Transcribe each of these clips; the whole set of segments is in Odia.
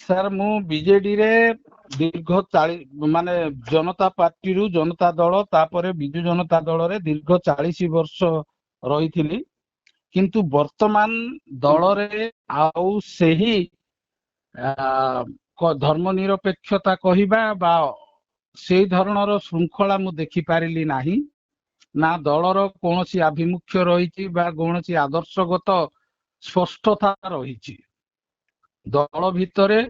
ସାର୍ ମୁଁ ବିଜେଡି ରେ ଦୀର୍ଘ 40 ମାନେ ଜନତା ପାର୍ଟିରୁ ଜନତା ଦଳ ତାପରେ ବିଜୁ ଜନତା ଦଳରେ ଦୀର୍ଘ 40 ବର୍ଷ ରହିଥିଲି। କିନ୍ତୁ ବର୍ତ୍ତମାନ ଦଳରେ ଆଉ ସେହି ଧର୍ମ ନିରପେକ୍ଷତା କହିବା ବା ସେଇ ଧରଣର ଶୃଙ୍ଖଳା ମୁଁ ଦେଖିପାରିଲି ନାହିଁ। ନା ଦଳର କୌଣସି ଆଭିମୁଖ୍ୟ ରହିଛି ବା କୌଣସି ଆଦର୍ଶଗତ ସ୍ପଷ୍ଟତା ରହିଛି। ଦଳ ଭିତରେ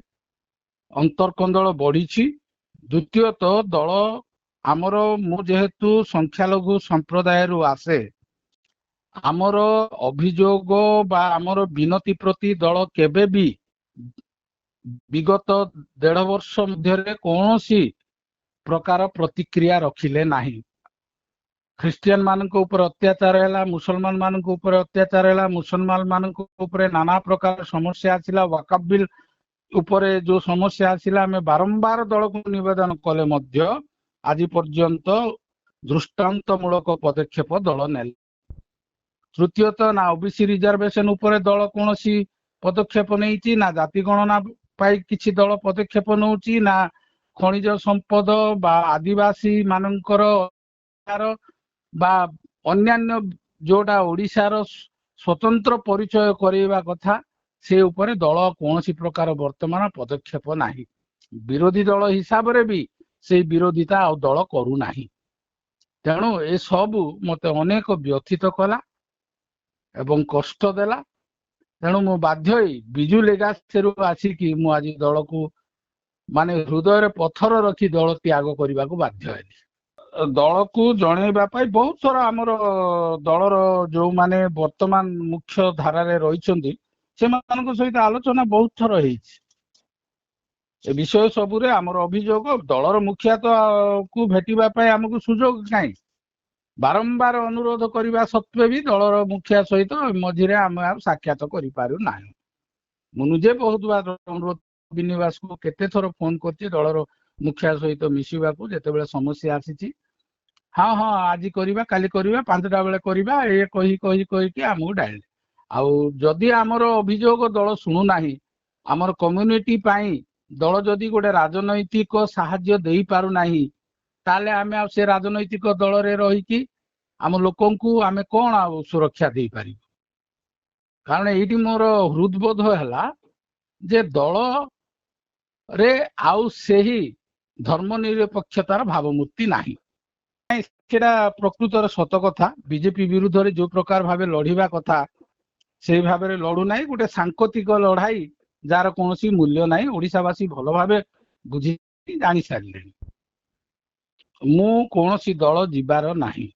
ଅନ୍ତର୍କନ୍ଦଳ ବଢିଛି। ଦ୍ୱିତୀୟତଃ ଦଳ ଆମର ମୁଁ ଯେହେତୁ ସଂଖ୍ୟାଲଘୁ ସମ୍ପ୍ରଦାୟରୁ ଆସେ, ଆମର ଅଭିଯୋଗ ବା ଆମର ବିନତି ପ୍ରତି ଦଳ କେବେ ବି ବିଗତ 1.5 ବର୍ଷ ମଧ୍ୟରେ କୌଣସି ପ୍ରକାର ପ୍ରତିକ୍ରିୟା ରଖିଲେ ନାହିଁ। ଖ୍ରୀଷ୍ଟିଆନ ମାନଙ୍କ ଉପରେ ଅତ୍ୟାଚାର ହେଲା, ମୁସଲମାନ ମାନଙ୍କ ଉପରେ ଅତ୍ୟାଚାର ହେଲା, ମୁସଲମାନ ମାନଙ୍କ ଉପରେ ନାନା ପ୍ରକାର ସମସ୍ୟା ଆସିଲା, ୱାକଫ ବିଲ୍ ଉପରେ ଯୋଉ ସମସ୍ୟା ଆସିଲା, ଆମେ ବାରମ୍ବାର ଦଳକୁ ନିବେଦନ କଲେ ମଧ୍ୟ ଆଜି ପର୍ଯ୍ୟନ୍ତ ଦୃଷ୍ଟାନ୍ତମୂଳକ ପଦକ୍ଷେପ ଦଳ ନେଲେ। ତୃତୀୟତଃ ନା ଓବିସି ରିଜର୍ଭେସନ ଉପରେ ଦଳ କୌଣସି ପଦକ୍ଷେପ ନେଇଛି, ନା ଜାତି ଗଣନା ପାଇଁ କିଛି ଦଳ ପଦକ୍ଷେପ ନେଉଛି, ନା ଖଣିଜ ସମ୍ପଦ ବା ଆଦିବାସୀ ମାନଙ୍କର ବା ଅନ୍ୟାନ୍ୟ ଯୋଉଟା ଓଡିଶାର ସ୍ୱତନ୍ତ୍ର ପରିଚୟ କରାଇବା କଥା ସେ ଉପରେ ଦଳ କୌଣସି ପ୍ରକାର ବର୍ତ୍ତମାନ ପଦକ୍ଷେପ ନାହିଁ। ବିରୋଧୀ ଦଳ ହିସାବରେ ବି ସେଇ ବିରୋଧିତା ଆଉ ଦଳ କରୁନାହିଁ। ତେଣୁ ଏସବୁ ମତେ ଅନେକ ବ୍ୟଥିତ କଲା ଏବଂ କଷ୍ଟ ଦେଲା। ତେଣୁ ମୁଁ ବାଧ୍ୟ ହେଇ ବିଜୁ ଲେଗାସିରୁ ଆସିକି ମୁଁ ଆଜି ଦଳକୁ ମାନେ ହୃଦୟରେ ପଥର ରଖି ଦଳ ତ୍ୟାଗ କରିବାକୁ ବାଧ୍ୟ ହେଲି। ଦଳକୁ ଜଣେଇବା ପାଇଁ ବହୁତ ଥର ଆମର ଦଳର ଯୋଉମାନେ ବର୍ତ୍ତମାନ ମୁଖ୍ୟ ଧାରାରେ ରହିଛନ୍ତି ସେମାନଙ୍କ ସହିତ ଆଲୋଚନା ବହୁତ ଥର ହେଇଛି। ଏ ବିଷୟ ସବୁରେ ଆମର ଅଭିଯୋଗ, ଦଳର ମୁଖିଆକୁ ଭେଟିବା ପାଇଁ ଆମକୁ ସୁଯୋଗ କାହିଁ। ବାରମ୍ବାର ଅନୁରୋଧ କରିବା ସତ୍ତ୍ୱେ ବି ଦଳର ମୁଖିଆ ସହିତ ମଝିରେ ଆମେ ଆଉ ସାକ୍ଷାତ କରିପାରୁନାହିଁ। ମୁଁ ନିଜେ ବହୁତ ବାର ଅନୁରୋଧ ବିନିବାସକୁ କେତେ ଥର ଫୋନ କରିଛି ଦଳର ମୁଖିଆ ସହିତ ମିଶିବାକୁ, ଯେତେବେଳେ ସମସ୍ୟା ଆସିଛି ହଁ ଆଜି କରିବା, କାଲି କରିବା, 5ଟା ବେଳେ କରିବା, ଏ କହିକି ଆମକୁ ଡାଇଲେ। ଆଉ ଯଦି ଆମର ଅଭିଯୋଗ ଦଳ ଶୁଣୁନାହିଁ, ଆମର କମ୍ୟୁନିଟି ପାଇଁ ଦଳ ଯଦି ଗୋଟେ ରାଜନୈତିକ ସାହାଯ୍ୟ ଦେଇପାରୁନାହିଁ, ତାହେଲେ ଆମେ ଆଉ ସେ ରାଜନୈତିକ ଦଳରେ ରହିକି ଆମ ଲୋକଙ୍କୁ ଆମେ କଣ ଆଉ ସୁରକ୍ଷା ଦେଇପାରିବୁ। କାରଣ ଏଇଠି ମୋର ହୃଦବୋଧ ହେଲା ଯେ ଦଳରେ ଆଉ ସେହି ଧର୍ମ ନିରପେକ୍ଷତାର ଭାବମୂର୍ତ୍ତି ନାହିଁ। ସେଟା ପ୍ରକୃତରେ ସତ କଥା। ବିଜେପି ବିରୁଦ୍ଧରେ ଯୋଉ ପ୍ରକାର ଭାବେ ଲଢିବା କଥା ସେଇ ଭାବରେ ଲଢୁନାହିଁ। ଗୋଟେ ସାଙ୍କୋତିକ ଲଢାଇ ଯାହାର କୌଣସି ମୂଲ୍ୟ ନାହିଁ। ଓଡିଶାବାସୀ ଭଲ ଭାବେ ବୁଝି ଜାଣି ସାରିଲେଣି। ମୁଁ କୌଣସି ଦଳ ଯିବାର ନାହିଁ।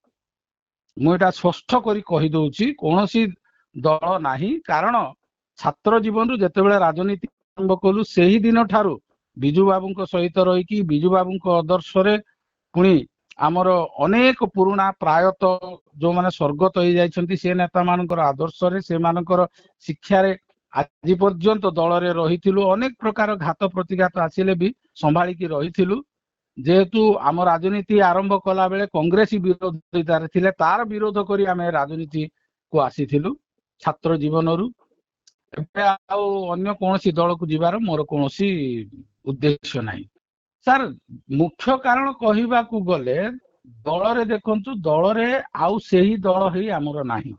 ମୁଁ ଏଟା ସ୍ପଷ୍ଟ କରି କହିଦଉଛି, କୌଣସି ଦଳ ନାହିଁ। କାରଣ ଛାତ୍ର ଜୀବନରୁ ଯେତେବେଳେ ରାଜନୀତି ଆରମ୍ଭ କଲୁ ସେହି ଦିନ ଠାରୁ ବିଜୁ ବାବୁଙ୍କ ସହିତ ରହିକି ବିଜୁ ବାବୁଙ୍କ ଆଦର୍ଶରେ, ପୁଣି ଆମର ଅନେକ ପୁରୁଣା ପ୍ରାୟତଃ ଯୋଉମାନେ ସ୍ୱର୍ଗତ ହେଇଯାଇଛନ୍ତି ସେ ନେତା ମାନଙ୍କର ଆଦର୍ଶରେ, ସେମାନଙ୍କର ଶିକ୍ଷାରେ ଆଜି ପର୍ଯ୍ୟନ୍ତ ଦଳରେ ରହିଥିଲୁ। ଅନେକ ପ୍ରକାର ଘାତ ପ୍ରତିଘାତ ଆସିଲେ ବି ସମ୍ଭାଳିକି ରହିଥିଲୁ। ଯେହେତୁ ଆମ ରାଜନୀତି ଆରମ୍ଭ କଲା ବେଳେ କଂଗ୍ରେସ ବିରୋଧିତାରେ ଥିଲେ, ତାର ବିରୋଧ କରି ଆମେ ରାଜନୀତିକୁ ଆସିଥିଲୁ ଛାତ୍ର ଜୀବନରୁ। ଏବେ ଆଉ ଅନ୍ୟ କୌଣସି ଦଳକୁ ଯିବାର ମୋର କୌଣସି ଉଦ୍ଦେଶ୍ୟ ନାହିଁ। ସାର୍ ମୁଖ୍ୟ କାରଣ କହିବାକୁ ଗଲେ ଦଳରେ ଦେଖନ୍ତୁ, ଦଳରେ ଆଉ ସେହି ଦଳ ହେଇ ଆମର ନାହିଁ।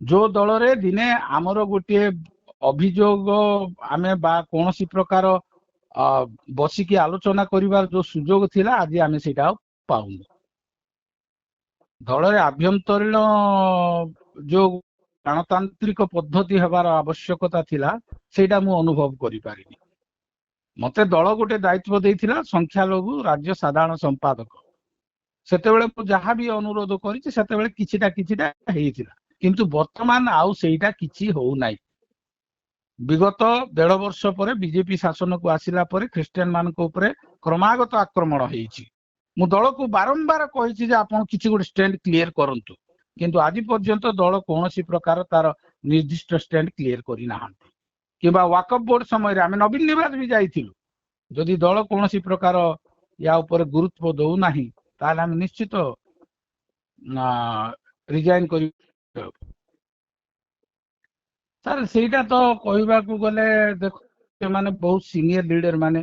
ଯୋଉ ଦଳରେ ଦିନେ ଆମର ଗୋଟିଏ ଅଭିଯୋଗ ଆମେ ବା କୌଣସି ପ୍ରକାର ବସିକି ଆଲୋଚନା କରିବାର ଯୋଉ ସୁଯୋଗ ଥିଲା, ଆଜି ଆମେ ସେଇଟା ଆଉ ପାଉନୁ। ଦଳରେ ଆଭ୍ୟନ୍ତରୀଣ ଯୋଉ ଗଣତାନ୍ତ୍ରିକ ପଦ୍ଧତି ହେବାର ଆବଶ୍ୟକତା ଥିଲା ସେଇଟା ମୁଁ ଅନୁଭବ କରିପାରିନି। ମତେ ଦଳ ଗୋଟେ ଦାୟିତ୍ୱ ଦେଇଥିଲା ସଂଖ୍ୟାଲଘୁ ରାଜ୍ୟ ସାଧାରଣ ସମ୍ପାଦକ। ସେତେବେଳେ ମୁଁ ଯାହା ବି ଅନୁରୋଧ କରିଛି ସେତେବେଳେ କିଛିଟା ହେଇଥିଲା, କିନ୍ତୁ ବର୍ତ୍ତମାନ ଆଉ ସେଇଟା କିଛି ହଉନାହିଁ। ବିଗତ 1.5 ବର୍ଷ ପରେ ବିଜେପି ଶାସନକୁ ଆସିଲା ପରେ ଖ୍ରୀଷ୍ଟିଆନ ମାନଙ୍କ ଉପରେ କ୍ରମାଗତ ଆକ୍ରମଣ ହେଇଛି। ମୁଁ ଦଳକୁ ବାରମ୍ବାର କହିଛି ଯେ ଆପଣ କିଛି ଗୋଟେ ଷ୍ଟାଣ୍ଡ କ୍ଲିୟର କରନ୍ତୁ, କିନ୍ତୁ ଆଜି ପର୍ଯ୍ୟନ୍ତ ଦଳ କୌଣସି ପ୍ରକାର ତାର ନିର୍ଦ୍ଦିଷ୍ଟ ଷ୍ଟାଣ୍ଡ କ୍ଲିୟର କରିନାହାନ୍ତି। କିମ୍ବା ୱାକଫ ବୋର୍ଡ ସମୟରେ ଆମେ ନବୀନ ନିବାସ ବି ଯାଇଥିଲୁ। ଯଦି ଦଳ କୌଣସି ପ୍ରକାର ୟା ଉପରେ ଗୁରୁତ୍ୱ ଦଉନାହିଁ, ତାହେଲେ ଆମେ ନିଶ୍ଚିତ ରିଜାଇନ କରି। ସାର୍ ସେଇଟା ତ କହିବାକୁ ଗଲେ ଦେଖ ସେମାନେ ବହୁତ ସିନିୟର ଲିଡର ମାନେ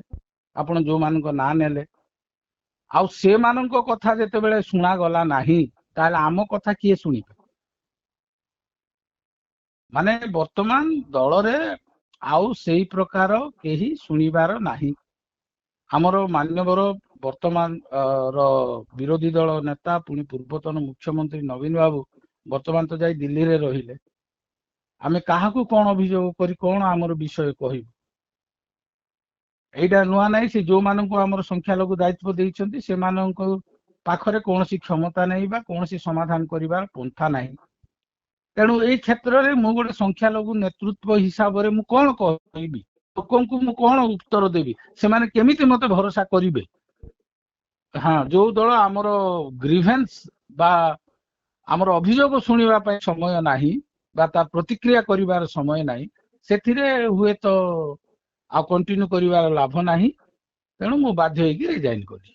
ଆପଣ ଯୋଉମାନଙ୍କ ନାଁ ନେଲେ, ଆଉ ସେମାନଙ୍କ କଥା ଯେତେବେଳେ ଶୁଣାଗଲା ନାହିଁ ତାହେଲେ ଆମ କଥା କିଏ ଶୁଣିବେ? ମାନେ ବର୍ତ୍ତମାନ ଦଳରେ ଆଉ ସେଇ ପ୍ରକାର କେହି ଶୁଣିବାର ନାହିଁ। ଆମର ମାନ୍ୟବର ବର୍ତ୍ତମାନ ର ବିରୋଧୀ ଦଳ ନେତା ପୁଣି ପୂର୍ବତନ ମୁଖ୍ୟମନ୍ତ୍ରୀ ନବୀନ ବାବୁ ବର୍ତ୍ତମାନ ତ ଯାଇ ଦିଲ୍ଲୀରେ ରହିଲେ। ଆମେ କାହାକୁ କଣ ଅଭିଯୋଗ କରି କଣ ଆମର ବିଷୟ କହିବୁ? ଏଇଟା ନୂଆ ନାହିଁ। ସେ ଯୋଉମାନଙ୍କୁ ଆମର ସଂଖ୍ୟାଲଘୁ ଦାୟିତ୍ୱ ଦେଇଛନ୍ତି ସେମାନଙ୍କ ପାଖରେ କୌଣସି କ୍ଷମତା ନାହିଁ ବା କୌଣସି ସମାଧାନ କରିବାର ପନ୍ଥା ନାହିଁ। ତେଣୁ ଏଇ କ୍ଷେତ୍ରରେ ମୁଁ ଗୋଟେ ସଂଖ୍ୟାଲଘୁ ନେତୃତ୍ୱ ହିସାବରେ ମୁଁ କଣ କହିବି? ଲୋକଙ୍କୁ ମୁଁ କଣ ଉତ୍ତର ଦେବି? ସେମାନେ କେମିତି ମତେ ଭରସା କରିବେ? ହଁ, ଯୋଉ ଦଳ ଆମର ଗ୍ରିଭେନ୍ସ ବା ଆମର ଅଭିଯୋଗ ଶୁଣିବା ପାଇଁ ସମୟ ନାହିଁ ବା ତା ପ୍ରତିକ୍ରିୟା କରିବାର ସମୟ ନାହିଁ, ସେଥିରେ ହୁଏତ ଆଉ କଣ୍ଟିନ୍ୟୁ କରିବାର ଲାଭ ନାହିଁ। ତେଣୁ ମୁଁ ବାଧ୍ୟ ହେଇକି ରିଜାଇନ୍ କଲି।